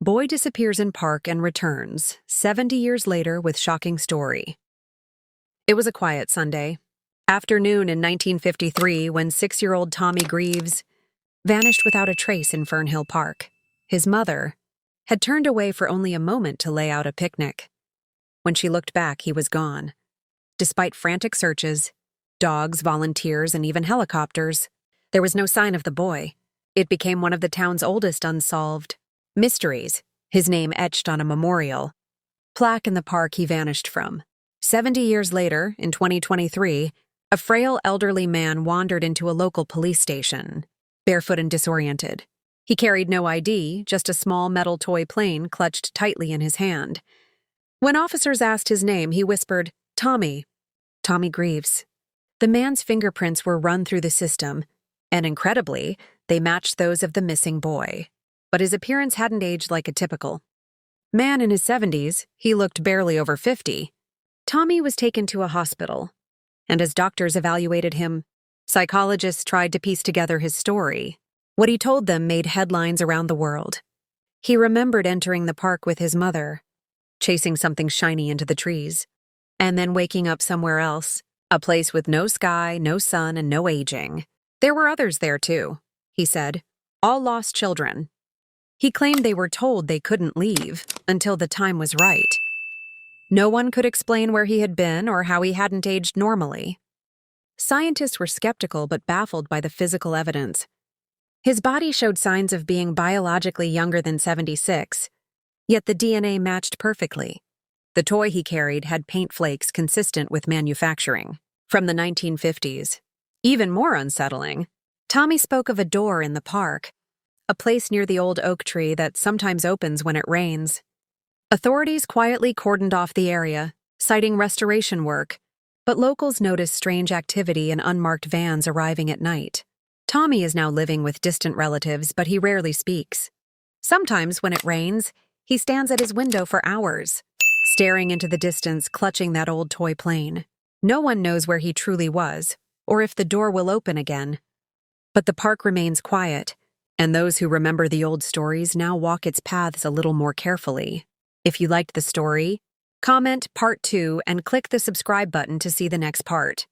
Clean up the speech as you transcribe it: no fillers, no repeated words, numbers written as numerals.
Boy disappears in park and returns, 70 years later with shocking story. It was a quiet Sunday afternoon in 1953 when 6-year-old Tommy Greaves vanished without a trace in Fernhill Park. His mother had turned away for only a moment to lay out a picnic. When she looked back, he was gone. Despite frantic searches, dogs, volunteers, and even helicopters, there was no sign of the boy. It became one of the town's oldest unsolved mysteries, his name etched on a memorial plaque in the park he vanished from. 70 years later, in 2023, a frail elderly man wandered into a local police station, barefoot and disoriented. He carried no ID, just a small metal toy plane clutched tightly in his hand. When officers asked his name, he whispered, Tommy Greaves. The man's fingerprints were run through the system, and incredibly, they matched those of the missing boy. But his appearance hadn't aged like a typical man in his 70s. He looked barely over 50. Tommy was taken to a hospital, and as doctors evaluated him, psychologists tried to piece together his story. What he told them made headlines around the world. He remembered entering the park with his mother, chasing something shiny into the trees, and then waking up somewhere else, a place with no sky, no sun, and no aging. There were others there too, he said, all lost children. He claimed they were told they couldn't leave until the time was right. No one could explain where he had been or how he hadn't aged normally. Scientists were skeptical but baffled by the physical evidence. His body showed signs of being biologically younger than 76, yet the DNA matched perfectly. The toy he carried had paint flakes consistent with manufacturing from the 1950s. Even more unsettling, Tommy spoke of a door in the park, a place near the old oak tree that sometimes opens when it rains. Authorities quietly cordoned off the area, citing restoration work, but locals noticed strange activity in unmarked vans arriving at night. Tommy is now living with distant relatives, but he rarely speaks. Sometimes, when it rains, he stands at his window for hours, staring into the distance, clutching that old toy plane. No one knows where he truly was, or if the door will open again. But the park remains quiet, and those who remember the old stories now walk its paths a little more carefully. If you liked the story, comment Part 2 and click the subscribe button to see the next part.